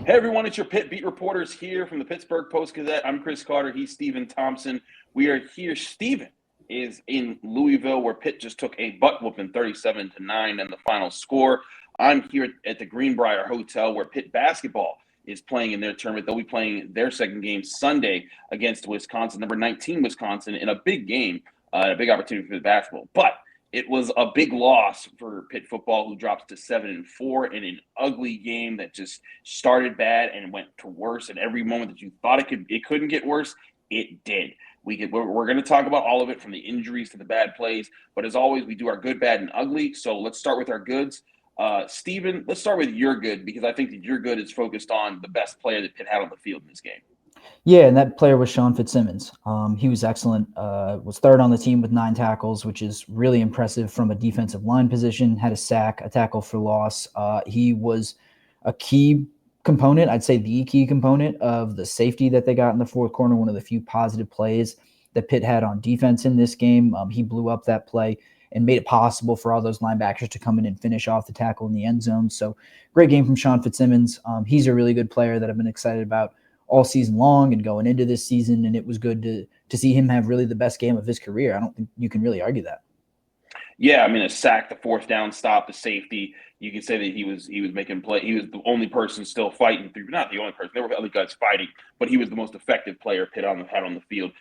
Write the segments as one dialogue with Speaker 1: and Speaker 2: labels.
Speaker 1: Hey everyone, it's your Pitt beat reporters here from the Pittsburgh Post-Gazette. I'm Chris Carter. He's Stephen Thompson. We are here. Stephen is in Louisville, where Pitt just took a butt whooping 37-9 in the final score. I'm here at the Greenbrier Hotel, where Pitt basketball is playing in their tournament. They'll be playing their second game Sunday against Wisconsin, number 19 Wisconsin, in a big game, a big opportunity for the basketball. But it was a big loss for Pitt football, who drops to 7-4 in an ugly game that just started bad and went to worse. And every moment that you thought it couldn't get worse, it did. We're going to talk about all of it, from the injuries to the bad plays. But as always, we do our good, bad, and ugly. So let's start with our goods. Steven, let's start with your good, because I think that your good is focused on the best player that Pitt had on the field in this game.
Speaker 2: Yeah, and that player was Sean Fitzsimmons. He was excellent. Was third on the team with 9 tackles, which is really impressive from a defensive line position. Had a sack, a tackle for loss. He was a key component, I'd say the key component of the safety that they got in the fourth quarter, one of the few positive plays that Pitt had on defense in this game. He blew up that play and made it possible for all those linebackers to come in and finish off the tackle in the end zone. So great game from Sean Fitzsimmons. He's a really good player that I've been excited about all season long and going into this season, and it was good to see him have really the best game of his career. I don't think you can really argue that.
Speaker 1: Yeah, I mean, a sack, the fourth down stop, the safety. You can say that he was making play. He was the only person still fighting through. Not the only person. There were other guys fighting, but he was the most effective player Pitt had on the field.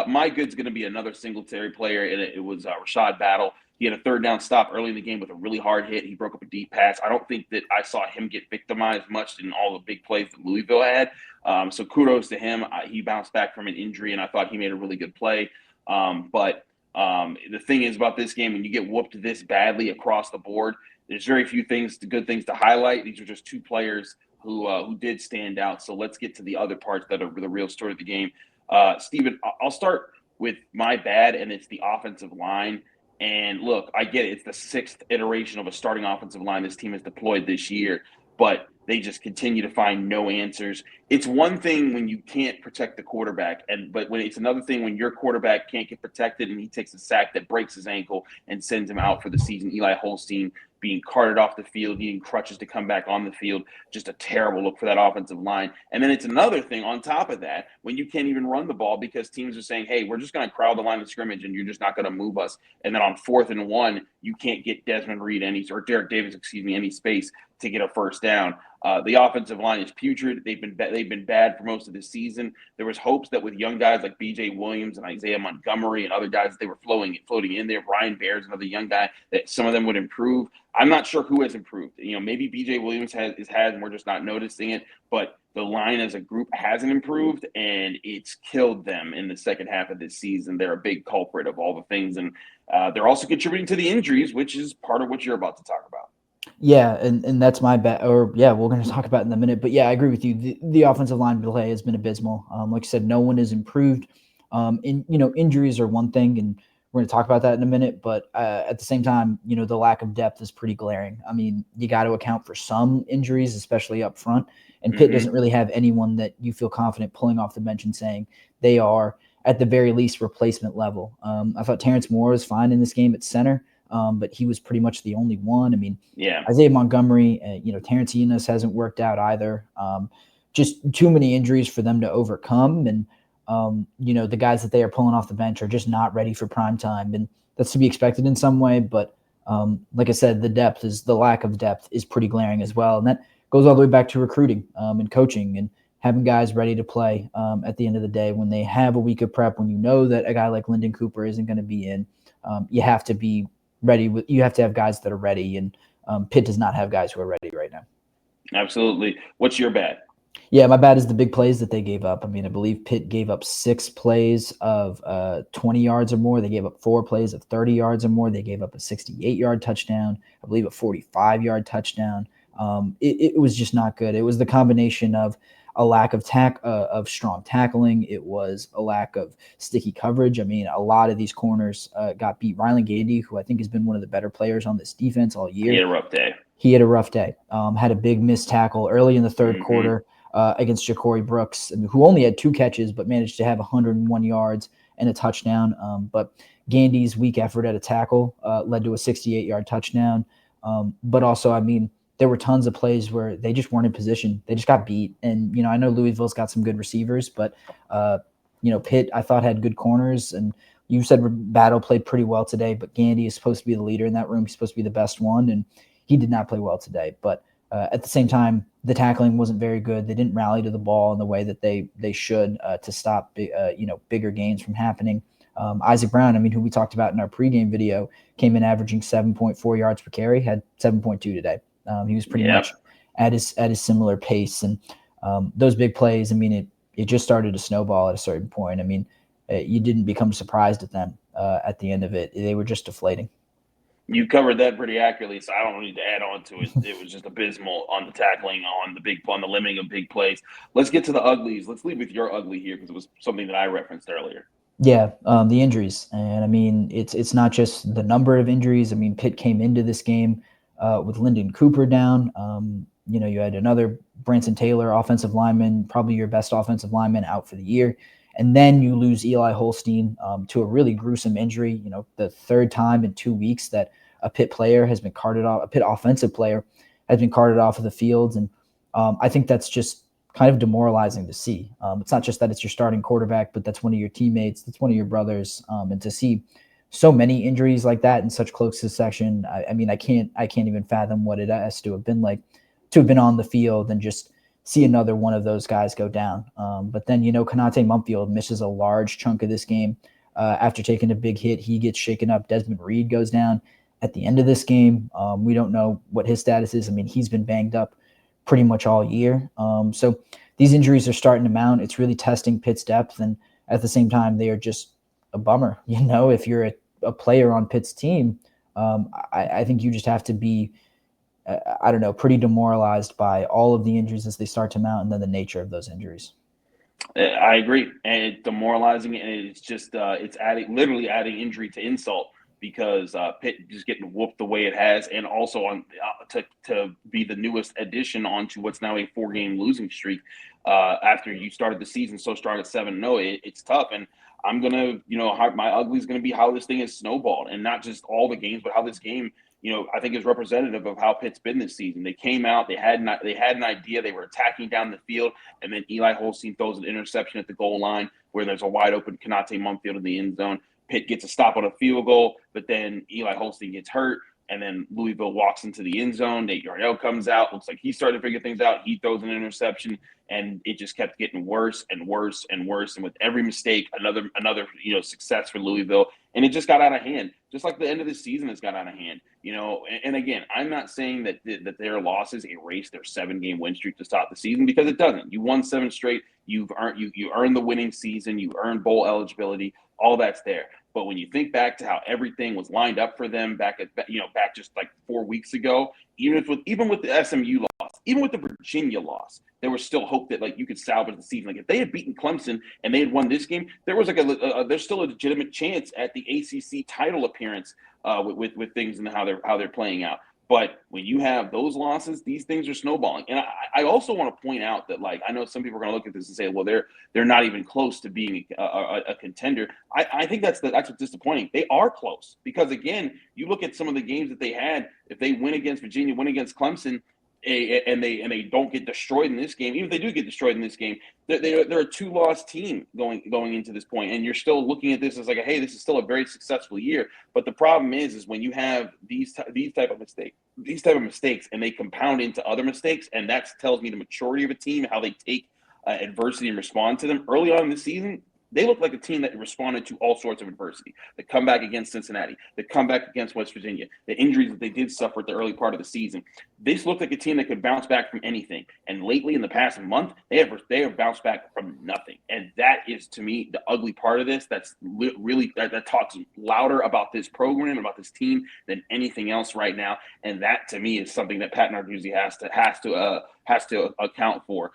Speaker 1: My good's going to be another Singletary player, and it was Rashad Battle. He had a third down stop early in the game with a really hard hit. He broke up a deep pass. I don't think that I saw him get victimized much in all the big plays that Louisville had. So kudos to him. He bounced back from an injury, and I thought he made a really good play. But the thing is about this game, when you get whooped this badly across the board, there's very few good things to highlight. These are just two players who did stand out. So let's get to the other parts that are the real story of the game. Stephen, I'll start with my bad, and it's the offensive line. And look, I get it. It's the 6th iteration of a starting offensive line this team has deployed this year, but they just continue to find no answers. It's one thing when you can't protect the quarterback, but when it's another thing when your quarterback can't get protected and he takes a sack that breaks his ankle and sends him out for the season. Eli Holstein being carted off the field, needing crutches to come back on the field. Just a terrible look for that offensive line. And then it's another thing on top of that when you can't even run the ball because teams are saying, hey, we're just going to crowd the line of scrimmage and you're just not going to move us. And then on 4th and 1, you can't get Desmond Reed or Derek Davis, any space to get a first down. The offensive line is putrid. They've been bad for most of the season. There was hopes that with young guys like B.J. Williams and Isaiah Montgomery and other guys that they were floating in there, Brian Bears, another young guy, that some of them would improve. I'm not sure who has improved. Maybe B.J. Williams has, and we're just not noticing it. But the line as a group hasn't improved, and it's killed them in the second half of this season. They're a big culprit of all the things, and they're also contributing to the injuries, which is part of what you're about to talk about.
Speaker 2: Yeah, and that's my bad. We're going to talk about it in a minute. But yeah, I agree with you. The offensive line play has been abysmal. Like I said, no one has improved. Injuries are one thing, and we're going to talk about that in a minute. But at the same time, the lack of depth is pretty glaring. I mean, you got to account for some injuries, especially up front. And Pitt doesn't really have anyone that you feel confident pulling off the bench and saying they are, at the very least, replacement level. I thought Terrence Moore was fine in this game at center. But he was pretty much the only one. I mean,
Speaker 1: yeah.
Speaker 2: Isaiah Montgomery, Terrence Enos hasn't worked out either. Just too many injuries for them to overcome. And, the guys that they are pulling off the bench are just not ready for prime time. And that's to be expected in some way. But like I said, the lack of depth is pretty glaring as well. And that goes all the way back to recruiting and coaching and having guys ready to play at the end of the day when they have a week of prep, when you know that a guy like Lyndon Cooper isn't going to be in. You have to be ready. You have to have guys that are ready, and Pitt does not have guys who are ready right now.
Speaker 1: Absolutely. What's your bad?
Speaker 2: Yeah, my bad is the big plays that they gave up. I mean, I believe Pitt gave up 6 plays of 20 yards or more. They gave up 4 plays of 30 yards or more. They gave up a 68-yard touchdown, I believe a 45-yard touchdown. It was just not good. It was the combination of a lack of strong tackling. It was a lack of sticky coverage. I mean, a lot of these corners got beat. Rylan Gandy, who I think has been one of the better players on this defense all year.
Speaker 1: He had a rough day.
Speaker 2: Had a big missed tackle early in the third quarter against Ja'Cory Brooks, who only had 2 catches but managed to have 101 yards and a touchdown. But Gandy's weak effort at a tackle led to a 68-yard touchdown. But also, I mean, there were tons of plays where they just weren't in position. They just got beat. And, I know Louisville's got some good receivers, but, Pitt, I thought, had good corners. And you said Battle played pretty well today, but Gandy is supposed to be the leader in that room. He's supposed to be the best one, and he did not play well today. But at the same time, the tackling wasn't very good. They didn't rally to the ball in the way that they should to stop bigger gains from happening. Isaac Brown, who we talked about in our pregame video, came in averaging 7.4 yards per carry, had 7.2 today. He was pretty much at his similar pace, and those big plays. It just started to snowball at a certain point. You didn't become surprised at them at the end of it. They were just deflating.
Speaker 1: You covered that pretty accurately, so I don't need to add on to it. It was just abysmal on the tackling, on the limiting of big plays. Let's get to the uglies. Let's leave with your ugly here because it was something that I referenced earlier.
Speaker 2: Yeah, the injuries, and it's not just the number of injuries. Pitt came into this game with Lyndon Cooper down. You had another Branson Taylor offensive lineman, probably your best offensive lineman, out for the year. And then you lose Eli Holstein to a really gruesome injury. The third time in 2 weeks that a Pitt player has been carted off, a Pitt offensive player has been carted off of the field. And I think that's just kind of demoralizing to see. It's not just that it's your starting quarterback, but that's one of your teammates, that's one of your brothers. And to see so many injuries like that in such close succession, I can't even fathom what it has to have been like to have been on the field and just see another one of those guys go down. But then, Konate Mumpfield misses a large chunk of this game. After taking a big hit, he gets shaken up. Desmond Reed goes down at the end of this game. We don't know what his status is. He's been banged up pretty much all year. So these injuries are starting to mount. It's really testing Pitt's depth. And at the same time, they are just a bummer. If you're a player on Pitt's team, I think you just have to be pretty demoralized by all of the injuries as they start to mount and then the nature of those injuries.
Speaker 1: I agree. And it's demoralizing, and it's just it's literally adding injury to insult because Pitt just getting whooped the way it has, and also on to be the newest addition onto what's now a 4-game losing streak after you started the season so strong at 7-0. It's tough, and I'm gonna my ugly is gonna be how this thing is snowballed, and not just all the games, but how this game I think is representative of how Pitt's been this season. They came out, they had an idea, they were attacking down the field, and then Eli Holstein throws an interception at the goal line where there's a wide open Konate Mumpfield in the end zone. Pitt gets a stop on a field goal, but then Eli Holstein gets hurt, and then Louisville walks into the end zone. Nate Yarnell comes out, looks like he's starting to figure things out. He throws an interception, and it just kept getting worse and worse and worse. And with every mistake, another success for Louisville, and it just got out of hand. Just like the end of the season has got out of hand, And again, I'm not saying that their losses erase their 7-game win streak to stop the season, because it doesn't. You won 7 straight. You earned the winning season. You earned bowl eligibility. All that's there. But when you think back to how everything was lined up for them back just like 4 weeks ago, even with the SMU loss, even with the Virginia loss, there was still hope that you could salvage the season. Like if they had beaten Clemson and they had won this game, there was there's still a legitimate chance at the ACC title appearance with things and how they're playing out. But when you have those losses, these things are snowballing. And I also want to point out that, I know some people are going to look at this and say, well, they're not even close to being a contender. I think that's what's disappointing. They are close because, again, you look at some of the games that they had. If they win against Virginia, win against Clemson, and they don't get destroyed in this game, even if they do get destroyed in this game, they're a 2-loss team going into this point, and you're still looking at this as hey, this is still a very successful year. But the problem is when you have these type of mistakes, and they compound into other mistakes, and that tells me the maturity of a team, how they take adversity and respond to them. Early on in the season, they look like a team that responded to all sorts of adversity. The comeback against Cincinnati, the comeback against West Virginia, the injuries that they did suffer at the early part of the season. This looked like a team that could bounce back from anything. And lately, in the past month, they have bounced back from nothing. And that is, to me, the ugly part of this. That's really that talks louder about this program, about this team, than anything else right now. And that, to me, is something that Pat Narduzzi has to account for.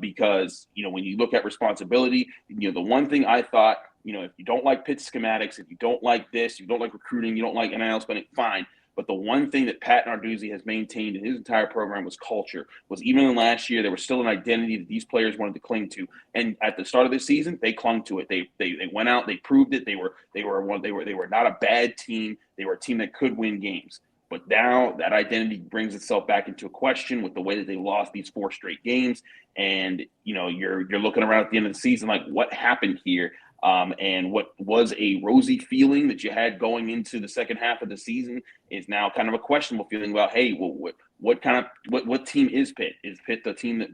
Speaker 1: Because when you look at responsibility, the one thing I thought, if you don't like Pitt schematics, if you don't like this, you don't like recruiting, you don't like NIL spending, fine. But the one thing that Pat Narduzzi has maintained in his entire program was culture. Was even in last year, there was still an identity that these players wanted to cling to. And at the start of the season, they clung to it. They went out, they proved it. They were not a bad team. They were a team that could win games. But now that identity brings itself back into a question with the way that they lost these 4 straight games. And, you're looking around at the end of the season like, what happened here? And what was a rosy feeling that you had going into the second half of the season is now kind of a questionable feeling about, hey, well, what team is Pitt? Is Pitt the team that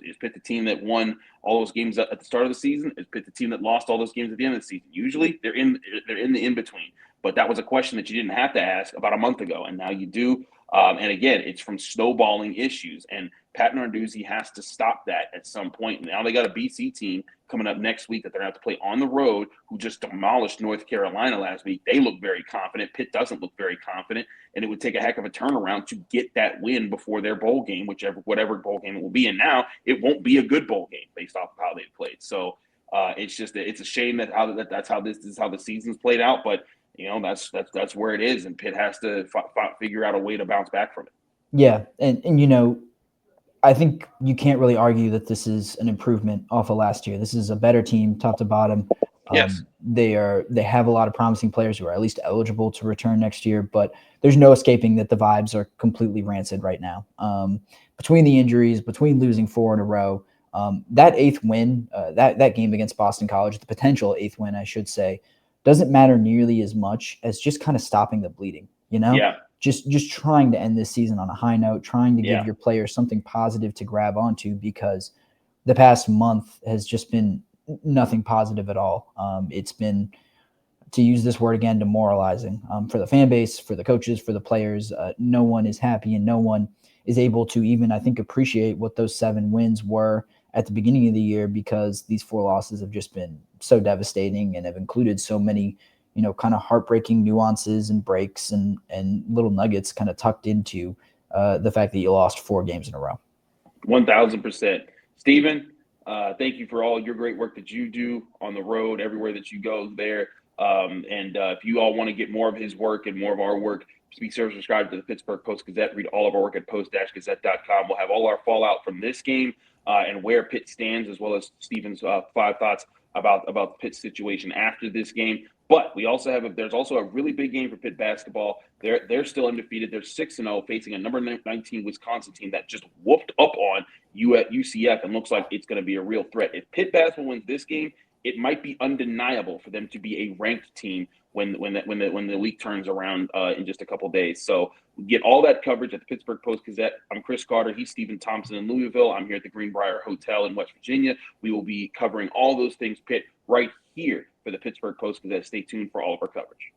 Speaker 1: is Pitt the team that won all those games at the start of the season? Is Pitt the team that lost all those games at the end of the season? Usually they're in the in between. But that was a question that you didn't have to ask about a month ago, and now you do. And again, it's from snowballing issues, and Pat Narduzzi has to stop that at some point. Now they got a BC team coming up next week that they're going to have to play on the road, who just demolished North Carolina last week. They look very confident. Pitt doesn't look very confident, and it would take a heck of a turnaround to get that win before their bowl game, whatever bowl game it will be. And now it won't be a good bowl game based off of how they've played. So it's a shame that's how this is how the season's played out, but. That's where it is, and Pitt has to figure out a way to bounce back from it.
Speaker 2: Yeah, and I think you can't really argue that this is an improvement off of last year. This is a better team, top to bottom.
Speaker 1: Yes,
Speaker 2: they have a lot of promising players who are at least eligible to return next year, but there's no escaping that the vibes are completely rancid right now. Between the injuries, between losing 4 in a row, that 8th win, that game against Boston College, the potential 8th win, I should say, doesn't matter nearly as much as just kind of stopping the bleeding,
Speaker 1: Yeah.
Speaker 2: Just trying to end this season on a high note, trying to give your players something positive to grab onto, because the past month has just been nothing positive at all. It's been, to use this word again, demoralizing for the fan base, for the coaches, for the players. No one is happy, and no one is able to even, I think, appreciate what those 7 wins were at the beginning of the year, because these 4 losses have just been so devastating and have included so many, kind of heartbreaking nuances and breaks and little nuggets kind of tucked into the fact that you lost 4 games in a row.
Speaker 1: 1,000%. Stephen, thank you for all your great work that you do on the road, everywhere that you go there. And if you all want to get more of his work and more of our work, be sure to subscribe to the Pittsburgh Post-Gazette. Read all of our work at post-gazette.com. We'll have all our fallout from this game and where Pitt stands, as well as Stephen's 5 thoughts about the Pitt situation after this game. But we also there's also a really big game for Pitt basketball. They're still undefeated. They're 6-0, facing a number 19 Wisconsin team that just whooped up on UCF and looks like it's going to be a real threat. If Pitt basketball wins this game, it might be undeniable for them to be a ranked team when the league turns around in just a couple days. So we get all that coverage at the Pittsburgh Post-Gazette. I'm Chris Carter. He's Stephen Thompson in Louisville. I'm here at the Greenbrier Hotel in West Virginia. We will be covering all those things Pitt right here for the Pittsburgh Post-Gazette. Stay tuned for all of our coverage.